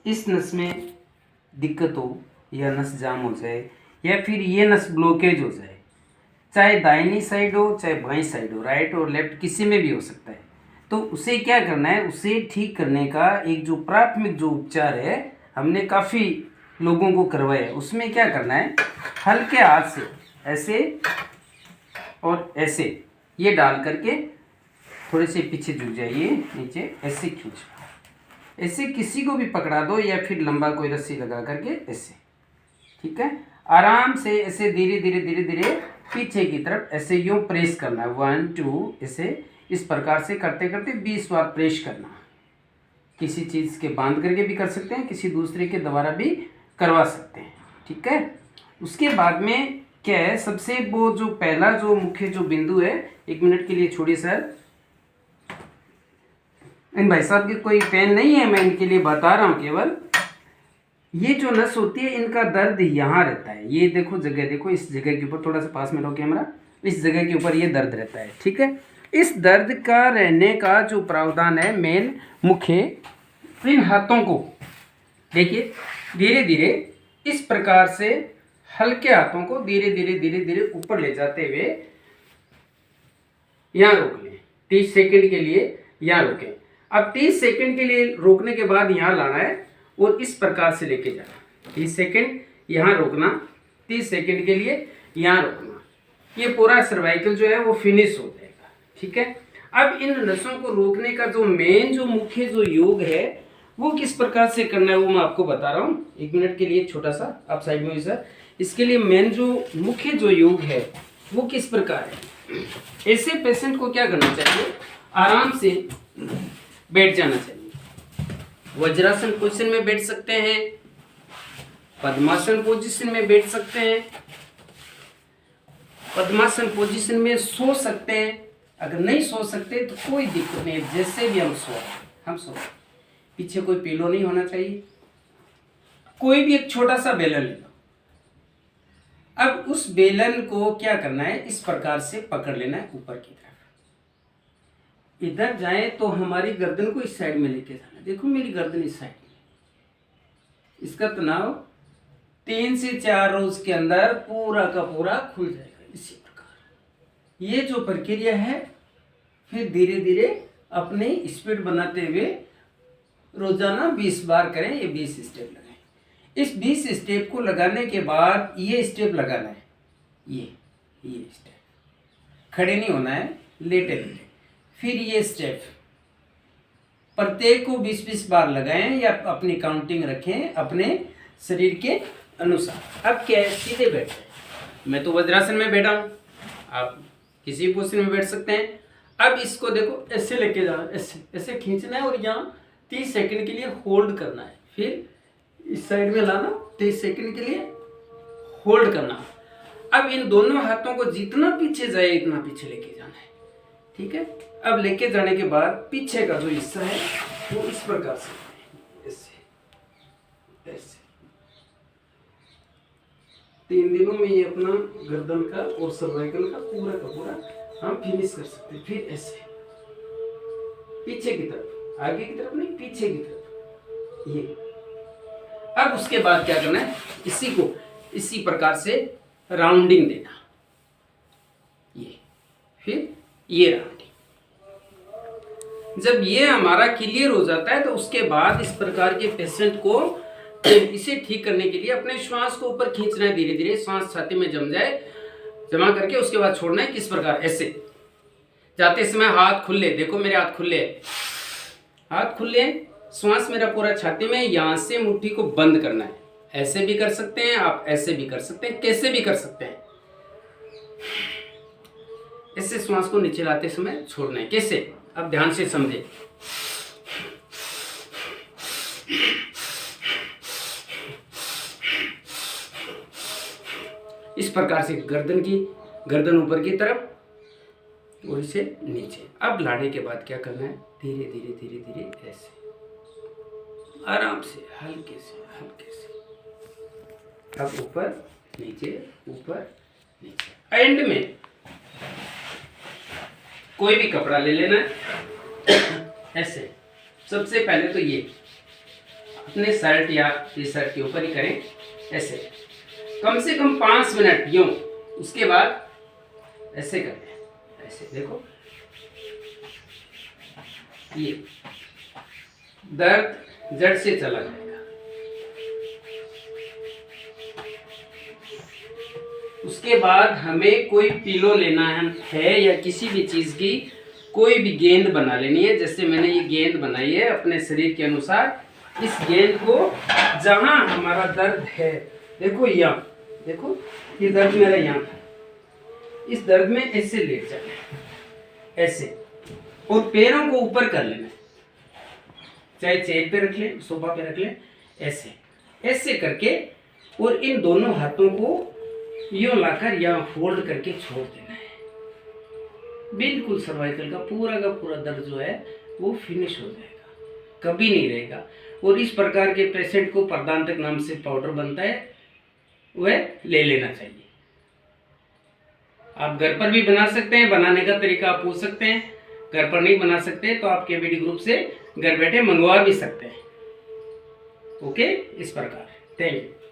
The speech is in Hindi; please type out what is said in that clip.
इस नस में दिक्कत हो या नस जाम हो जाए या फिर ये नस ब्लॉकेज हो जाए, चाहे दाहिनी साइड हो चाहे बाईं साइड हो, राइट और लेफ्ट किसी में भी हो सकता है, तो उसे क्या करना है, उसे ठीक करने का एक जो प्राथमिक जो उपचार है हमने काफ़ी लोगों को करवाया है। उसमें क्या करना है, हल्के हाथ से ऐसे और ऐसे ये डाल करके थोड़े से पीछे झुक जाइए, नीचे ऐसे खींचो, ऐसे किसी को भी पकड़ा दो या फिर लंबा कोई रस्सी लगा करके ऐसे, ठीक है। आराम से ऐसे धीरे धीरे धीरे धीरे पीछे की तरफ ऐसे यूँ प्रेस करना है, 1 2 ऐसे इस प्रकार से करते करते 20 बार प्रेस करना। किसी चीज़ के बांध करके भी कर सकते हैं, किसी दूसरे के द्वारा भी करवा सकते हैं, ठीक है। उसके बाद में क्या है, सबसे वो जो पहला जो मुख्य जो बिंदु है, 1 मिनट के लिए छोड़िए सर, इन भाई साहब की कोई पेन नहीं है, मैं इनके लिए बता रहा हूँ केवल। ये जो नस होती है इनका दर्द यहाँ रहता है, ये देखो जगह, देखो इस जगह के ऊपर, थोड़ा सा पास में लो कैमरा, इस जगह के ऊपर ये दर्द रहता है, ठीक है। इस दर्द का रहने का जो प्रावधान है मेन मुख्य, इन हाथों को देखिए धीरे धीरे इस प्रकार से हल्के हाथों को धीरे धीरे धीरे धीरे ऊपर ले जाते हुए यहाँ रोक लें 30 सेकंड के लिए, यहाँ रोकें। अब 30 सेकंड के लिए रोकने के बाद यहाँ लाना है और इस प्रकार से लेके जाना, 30 सेकंड यहाँ रोकना, 30 सेकंड के लिए यहाँ रोकना, ये पूरा सर्वाइकल जो है वो फिनिश हो जाएगा, ठीक है। अब इन नसों को रोकने का जो मेन जो मुख्य जो योग है वो किस प्रकार से करना है वो मैं आपको बता रहा हूँ। 1 मिनट के लिए छोटा सा आप साइड में सर, इसके लिए मेन जो मुख्य जो योग है वो किस प्रकार है। ऐसे पेशेंट को क्या करना चाहिए, आराम से बैठ जाना चाहिए। वज्रासन पोजीशन में बैठ सकते हैं, पद्मासन पोजीशन में बैठ सकते हैं, पद्मासन पोजीशन में सो सकते हैं, अगर नहीं सो सकते तो कोई दिक्कत नहीं, जैसे भी हम सो। पीछे कोई पिलो नहीं होना चाहिए, कोई भी एक छोटा सा बेलन ले लो। अब उस बेलन को क्या करना है, इस प्रकार से पकड़ लेना है ऊपर की तरफ। इधर जाए तो हमारी गर्दन को इस साइड में लेके जाना है, देखो मेरी गर्दन इस साइड में, इसका तनाव 3 से 4 रोज के अंदर पूरा का पूरा खुल जाएगा। इसी प्रकार ये जो प्रक्रिया है फिर धीरे धीरे अपने स्पीड बनाते हुए रोजाना 20 बार करें, ये 20 स्टेप लगाएं। इस 20 स्टेप को लगाने के बाद ये स्टेप लगाना है, ये स्टेप, खड़े नहीं होना है, लेटे लेटे। फिर ये स्टेप प्रत्येक को 20-20 बार लगाएं या अपनी काउंटिंग रखें अपने शरीर के अनुसार। अब क्या है, सीधे बैठे, मैं तो वज्रासन में बैठा हूं, आप किसी पोजीशन में बैठ सकते हैं। अब इसको देखो ऐसे लेके जाना, ऐसे खींचना है और यहाँ 30 सेकंड के लिए होल्ड करना है, फिर इस साइड में लाना, 30 सेकंड के लिए होल्ड करना। अब इन दोनों हाथों को जितना पीछे जाए इतना पीछे लेके जाना है, ठीक है। अब लेके जाने के बाद पीछे का जो हिस्सा है वो इस प्रकार से ऐसे ऐसे 3 दिनों में ये अपना गर्दन का और सर्वाइकल का पूरा हम फिनिश कर सकते हैं। फिर ऐसे पीछे की तरफ, आगे की तरफ नहीं, पीछे की तरफ ये। अब उसके बाद क्या करना है, इसी को इसी प्रकार से राउंडिंग देना, ये फिर ये राउंडिंग। जब ये हमारा क्लियर हो जाता है तो उसके बाद इस प्रकार के पेशेंट को इसे ठीक करने के लिए अपने श्वास को ऊपर खींचना है, धीरे धीरे सांस छाती में जम जाए, जमा करके उसके बाद छोड़ना है। किस प्रकार, ऐसे जाते समय हाथ खुले, देखो मेरे हाथ खुले, हाथ खुले, श्वास मेरा पूरा छाती में, यहां से मुट्ठी को बंद करना है। ऐसे भी कर सकते हैं आप, ऐसे भी कर सकते हैं, कैसे भी कर सकते हैं। ऐसे श्वास को नीचे लाते समय छोड़ना है, कैसे, अब ध्यान से समझे। इस प्रकार से गर्दन ऊपर की तरफ और इसे नीचे। अब लाने के बाद क्या करना है, धीरे धीरे धीरे धीरे ऐसे आराम से हल्के से अब ऊपर नीचे एंड में कोई भी कपड़ा ले लेना है ऐसे। सबसे पहले तो ये अपने शर्ट या टी शर्ट के ऊपर ही करें, ऐसे कम से कम 5 मिनट यूं। उसके बाद ऐसे करें, ऐसे देखो ये दर्द जड़ से चला जाएगा। उसके बाद हमें कोई पिलो लेना है या किसी भी चीज की कोई भी गेंद बना लेनी है। जैसे मैंने ये गेंद बनाई है अपने शरीर के अनुसार। इस गेंद को जहां हमारा दर्द है, देखो यहाँ, देखो ये दर्द मेरा यहाँ था, इस दर्द में ऐसे लेट जाना है, ऐसे, और पैरों को ऊपर कर लेना है, चाहे चेयर पे रख लें, सोफा पे रख लें, ऐसे ऐसे करके, और इन दोनों हाथों को यूं लाकर यहाँ फोल्ड करके छोड़ देना है। बिल्कुल सर्वाइकल का पूरा दर्द जो है वो फिनिश हो जाएगा, कभी नहीं रहेगा। और इस प्रकार के पेशेंट को प्रदांतक नाम से पाउडर बनता है, वह ले लेना चाहिए। आप घर पर भी बना सकते हैं, बनाने का तरीका आप पूछ सकते हैं। घर पर नहीं बना सकते तो आप केवीडी ग्रुप से घर बैठे मंगवा भी सकते हैं। ओके, इस प्रकार। Thank you.